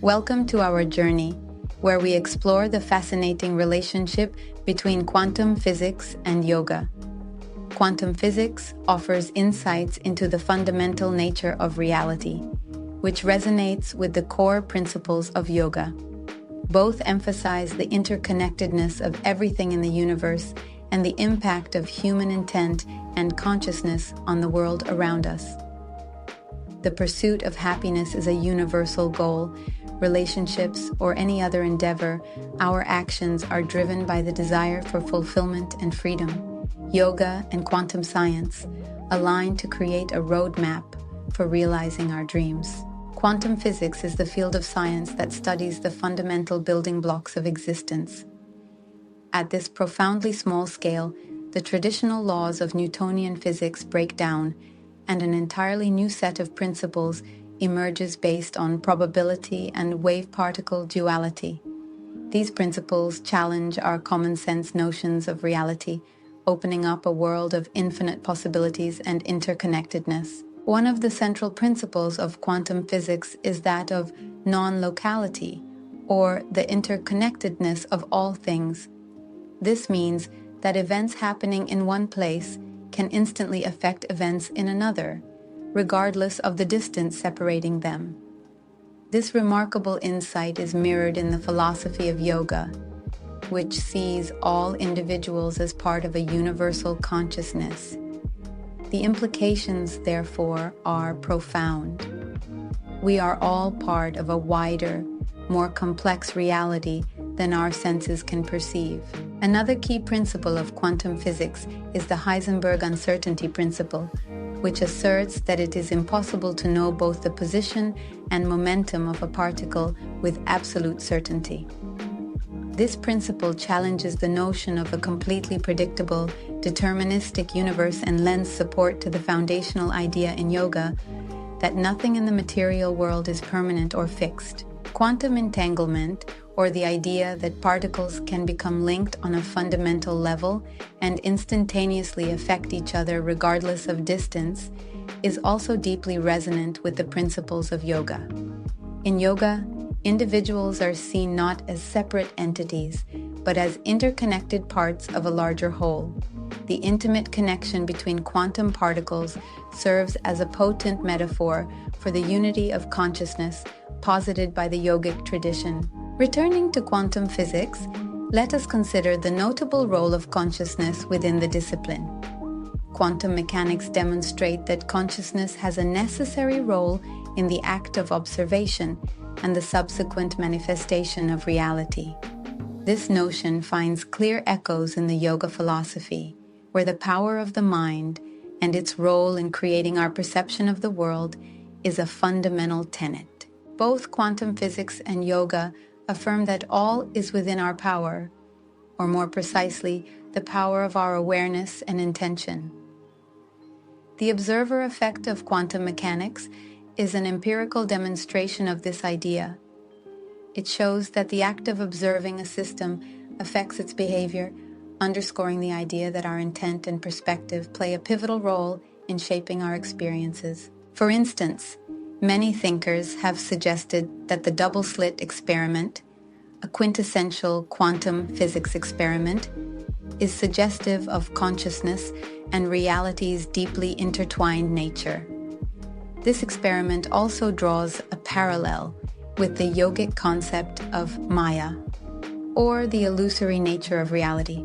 Welcome to our journey, where we explore the fascinating relationship between quantum physics and yoga. Quantum physics offers insights into the fundamental nature of reality, which resonates with the core principles of yoga. Both emphasize the interconnectedness of everything in the universe and the impact of human intent and consciousness on the world around us. The pursuit of happiness is a universal goal. Relationships or any other endeavor, our actions are driven by the desire for fulfillment and freedom. Yoga and quantum science align to create a roadmap for realizing our dreams. Quantum physics is the field of science that studies the fundamental building blocks of existence. At this profoundly small scale, the traditional laws of Newtonian physics break down, and an entirely new set of principles emerges based on probability and wave-particle duality. These principles challenge our common-sense notions of reality, opening up a world of infinite possibilities and interconnectedness. One of the central principles of quantum physics is that of non-locality, or the interconnectedness of all things. This means that events happening in one place can instantly affect events in another, regardless of the distance separating them. This remarkable insight is mirrored in the philosophy of yoga, which sees all individuals as part of a universal consciousness. The implications, therefore, are profound. We are all part of a wider, more complex reality than our senses can perceive. Another key principle of quantum physics is the Heisenberg uncertainty principle, which asserts that it is impossible to know both the position and momentum of a particle with absolute certainty. This principle challenges the notion of a completely predictable, deterministic universe and lends support to the foundational idea in yoga that nothing in the material world is permanent or fixed. Quantum entanglement, or the idea that particles can become linked on a fundamental level and instantaneously affect each other regardless of distance, is also deeply resonant with the principles of yoga. In yoga, individuals are seen not as separate entities, but as interconnected parts of a larger whole. The intimate connection between quantum particles serves as a potent metaphor for the unity of consciousness posited by the yogic tradition. Returning to quantum physics, let us consider the notable role of consciousness within the discipline. Quantum mechanics demonstrate that consciousness has a necessary role in the act of observation and the subsequent manifestation of reality. This notion finds clear echoes in the yoga philosophy, where the power of the mind and its role in creating our perception of the world is a fundamental tenet. Both quantum physics and yoga affirm that all is within our power, or more precisely, the power of our awareness and intention. The observer effect of quantum mechanics is an empirical demonstration of this idea. It shows that the act of observing a system affects its behavior, underscoring the idea that our intent and perspective play a pivotal role in shaping our experiences. For instance, many thinkers have suggested that the double-slit experiment, a quintessential quantum physics experiment, is suggestive of consciousness and reality's deeply intertwined nature. This experiment also draws a parallel with the yogic concept of Maya, or the illusory nature of reality.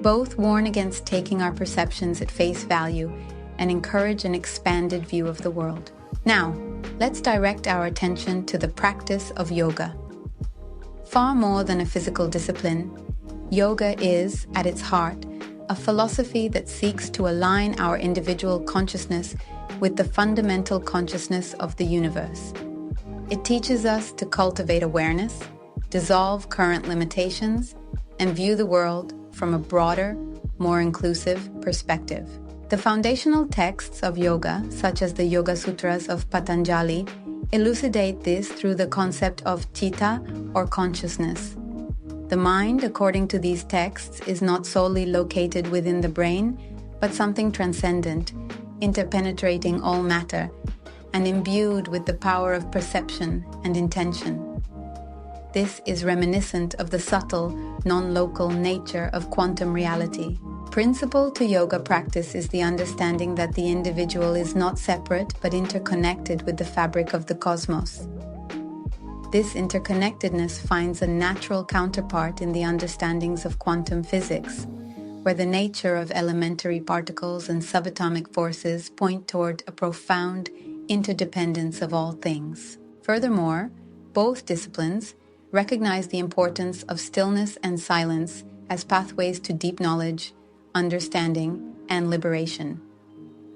Both warn against taking our perceptions at face value and encourage an expanded view of the world. Now, let's direct our attention to the practice of yoga. Far more than a physical discipline, yoga is, at its heart, a philosophy that seeks to align our individual consciousness with the fundamental consciousness of the universe. It teaches us to cultivate awareness, dissolve current limitations, and view the world from a broader, more inclusive perspective. The foundational texts of yoga, such as the Yoga Sutras of Patanjali, elucidate this through the concept of chitta, or consciousness. The mind, according to these texts, is not solely located within the brain, but something transcendent, interpenetrating all matter, and imbued with the power of perception and intention. This is reminiscent of the subtle, non-local nature of quantum reality. Principal to yoga practice is the understanding that the individual is not separate but interconnected with the fabric of the cosmos. This interconnectedness finds a natural counterpart in the understandings of quantum physics, where the nature of elementary particles and subatomic forces point toward a profound interdependence of all things. Furthermore, both disciplines recognize the importance of stillness and silence as pathways to deep knowledge, understanding, and liberation.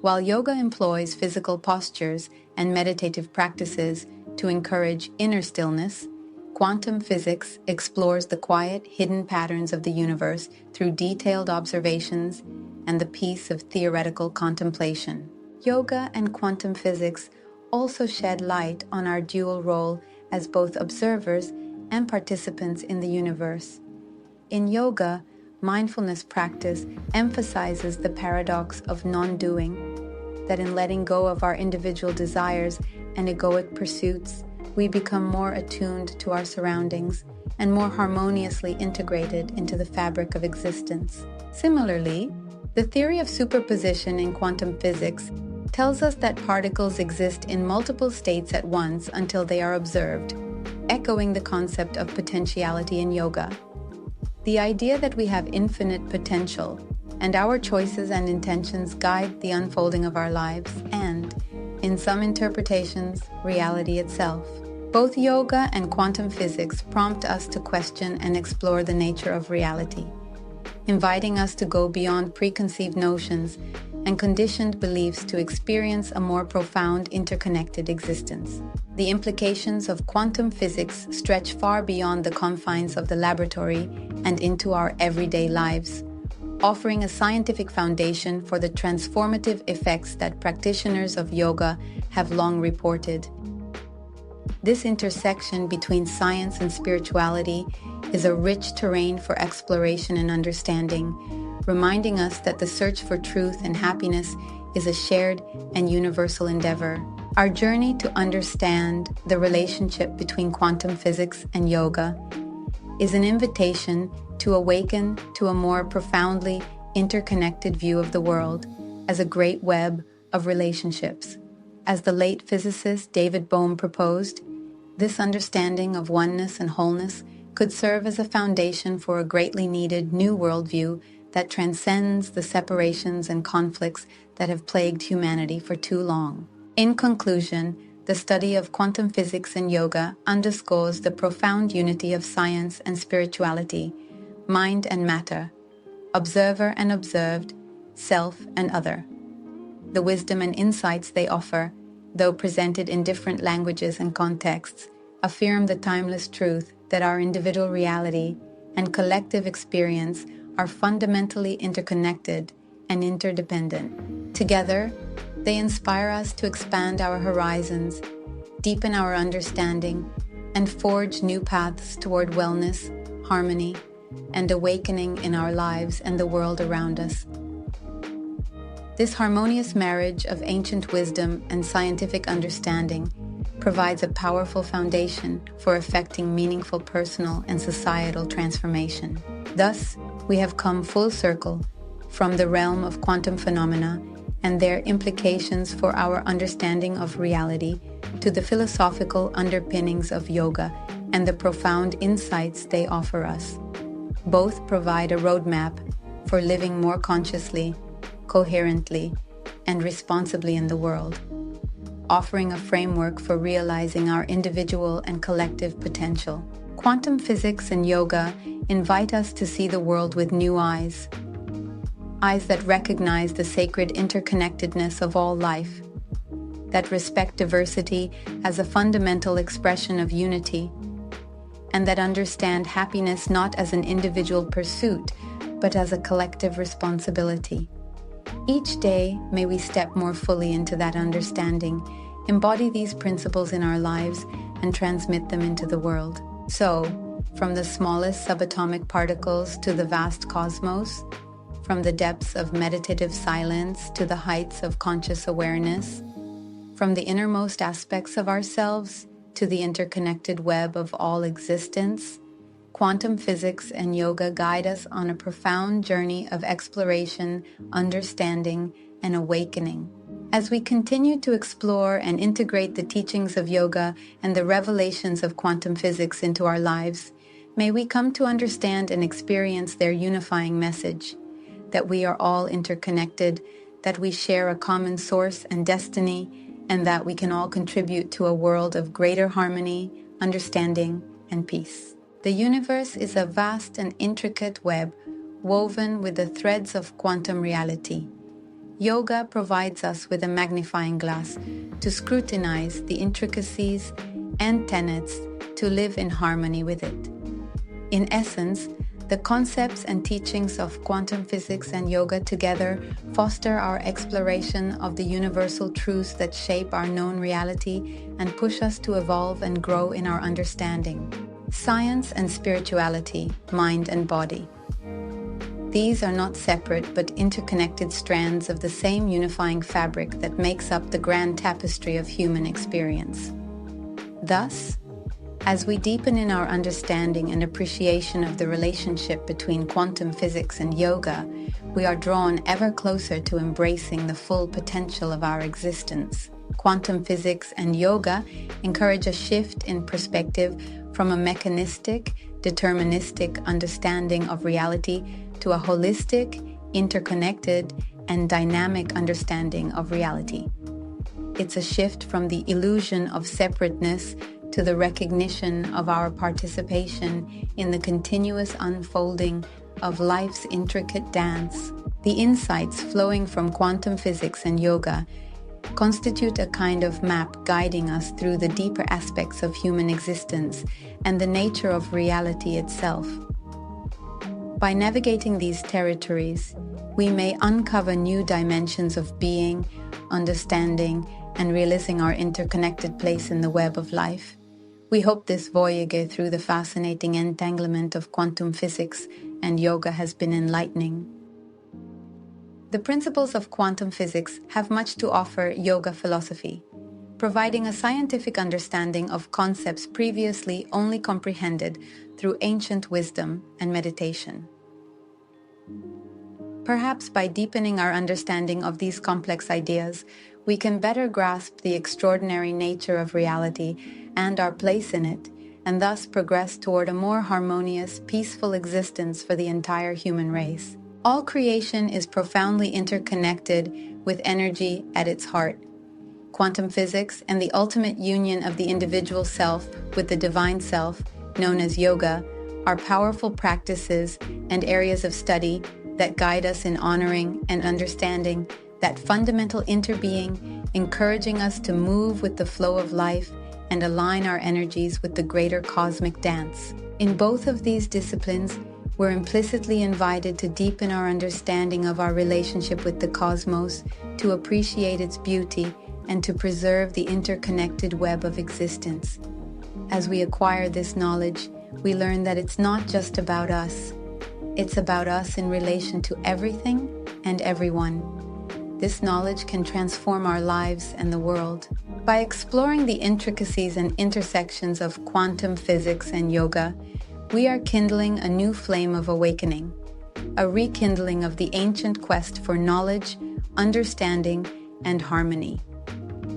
While yoga employs physical postures and meditative practices to encourage inner stillness, quantum physics explores the quiet, hidden patterns of the universe through detailed observations and the peace of theoretical contemplation. Yoga and quantum physics also shed light on our dual role as both observers and participants in the universe. In yoga, mindfulness practice emphasizes the paradox of non-doing, that in letting go of our individual desires and egoic pursuits, we become more attuned to our surroundings and more harmoniously integrated into the fabric of existence. Similarly, the theory of superposition in quantum physics tells us that particles exist in multiple states at once until they are observed, echoing the concept of potentiality in yoga. The idea that we have infinite potential, and our choices and intentions guide the unfolding of our lives and, in some interpretations, reality itself. Both yoga and quantum physics prompt us to question and explore the nature of reality, inviting us to go beyond preconceived notions and conditioned beliefs to experience a more profound interconnected existence. The implications of quantum physics stretch far beyond the confines of the laboratory and into our everyday lives, offering a scientific foundation for the transformative effects that practitioners of yoga have long reported. This intersection between science and spirituality is a rich terrain for exploration and understanding, reminding us that the search for truth and happiness is a shared and universal endeavor. Our journey to understand the relationship between quantum physics and yoga is an invitation to awaken to a more profoundly interconnected view of the world as a great web of relationships. As the late physicist David Bohm proposed, this understanding of oneness and wholeness could serve as a foundation for a greatly needed new worldview that transcends the separations and conflicts that have plagued humanity for too long. In conclusion, the study of quantum physics and yoga underscores the profound unity of science and spirituality, mind and matter, observer and observed, self and other. The wisdom and insights they offer, though presented in different languages and contexts, affirm the timeless truth that our individual reality and collective experience are fundamentally interconnected and interdependent. Together, they inspire us to expand our horizons, deepen our understanding, and forge new paths toward wellness, harmony, and awakening in our lives and the world around us. This harmonious marriage of ancient wisdom and scientific understanding provides a powerful foundation for effecting meaningful personal and societal transformation. Thus, we have come full circle from the realm of quantum phenomena and their implications for our understanding of reality to the philosophical underpinnings of yoga and the profound insights they offer us. Both provide a roadmap for living more consciously, coherently, and responsibly in the world, offering a framework for realizing our individual and collective potential. Quantum physics and yoga invite us to see the world with new eyes that recognize the sacred interconnectedness of all life, that respect diversity as a fundamental expression of unity, and that understand happiness not as an individual pursuit, but as a collective responsibility. Each day, may we step more fully into that understanding, embody these principles in our lives, and transmit them into the world. So, from the smallest subatomic particles to the vast cosmos, from the depths of meditative silence to the heights of conscious awareness, from the innermost aspects of ourselves to the interconnected web of all existence, quantum physics and yoga guide us on a profound journey of exploration, understanding, and awakening. As we continue to explore and integrate the teachings of yoga and the revelations of quantum physics into our lives, may we come to understand and experience their unifying message, that we are all interconnected, that we share a common source and destiny, and that we can all contribute to a world of greater harmony, understanding, and peace. The universe is a vast and intricate web woven with the threads of quantum reality. Yoga provides us with a magnifying glass to scrutinize the intricacies and tenets to live in harmony with it. In essence, the concepts and teachings of quantum physics and yoga together foster our exploration of the universal truths that shape our known reality and push us to evolve and grow in our understanding. Science and spirituality, mind and body. These are not separate but interconnected strands of the same unifying fabric that makes up the grand tapestry of human experience. Thus, as we deepen in our understanding and appreciation of the relationship between quantum physics and yoga, we are drawn ever closer to embracing the full potential of our existence. Quantum physics and yoga encourage a shift in perspective from a mechanistic, deterministic understanding of reality to a holistic, interconnected, and dynamic understanding of reality. It's a shift from the illusion of separateness to the recognition of our participation in the continuous unfolding of life's intricate dance. The insights flowing from quantum physics and yoga constitute a kind of map guiding us through the deeper aspects of human existence and the nature of reality itself. By navigating these territories, we may uncover new dimensions of being, understanding, and realizing our interconnected place in the web of life. We hope this voyage through the fascinating entanglement of quantum physics and yoga has been enlightening. The principles of quantum physics have much to offer yoga philosophy, providing a scientific understanding of concepts previously only comprehended through ancient wisdom and meditation. Perhaps by deepening our understanding of these complex ideas, we can better grasp the extraordinary nature of reality and our place in it, and thus progress toward a more harmonious, peaceful existence for the entire human race. All creation is profoundly interconnected with energy at its heart. Quantum physics and the ultimate union of the individual self with the divine self, known as yoga, are powerful practices and areas of study that guide us in honoring and understanding that fundamental interbeing, encouraging us to move with the flow of life and align our energies with the greater cosmic dance. In both of these disciplines, we're implicitly invited to deepen our understanding of our relationship with the cosmos, to appreciate its beauty, and to preserve the interconnected web of existence. As we acquire this knowledge, we learn that it's not just about us. It's about us in relation to everything and everyone. This knowledge can transform our lives and the world. By exploring the intricacies and intersections of quantum physics and yoga, we are kindling a new flame of awakening, a rekindling of the ancient quest for knowledge, understanding, and harmony.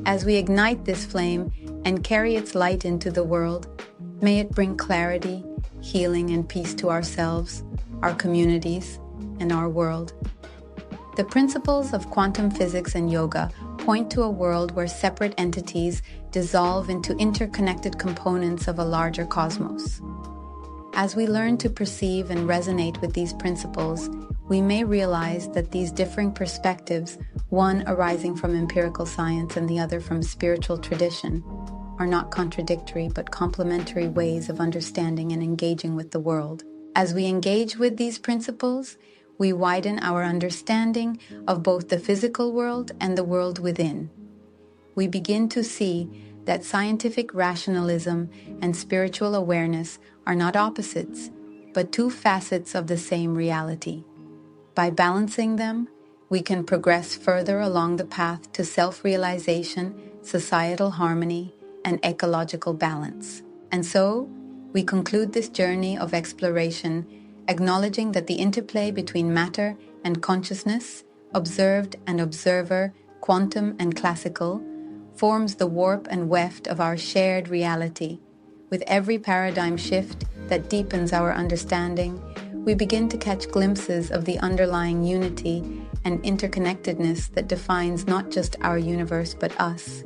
As we ignite this flame and carry its light into the world, may it bring clarity, healing, and peace to ourselves, our communities, and our world. The principles of quantum physics and yoga point to a world where separate entities dissolve into interconnected components of a larger cosmos. As we learn to perceive and resonate with these principles, we may realize that these differing perspectives, one arising from empirical science and the other from spiritual tradition, are not contradictory but complementary ways of understanding and engaging with the world. As we engage with these principles, we widen our understanding of both the physical world and the world within. We begin to see that scientific rationalism and spiritual awareness are not opposites, but two facets of the same reality. By balancing them, we can progress further along the path to self-realization, societal harmony, and ecological balance. And so, we conclude this journey of exploration, acknowledging that the interplay between matter and consciousness, observed and observer, quantum and classical, forms the warp and weft of our shared reality. With every paradigm shift that deepens our understanding, we begin to catch glimpses of the underlying unity and interconnectedness that defines not just our universe but us.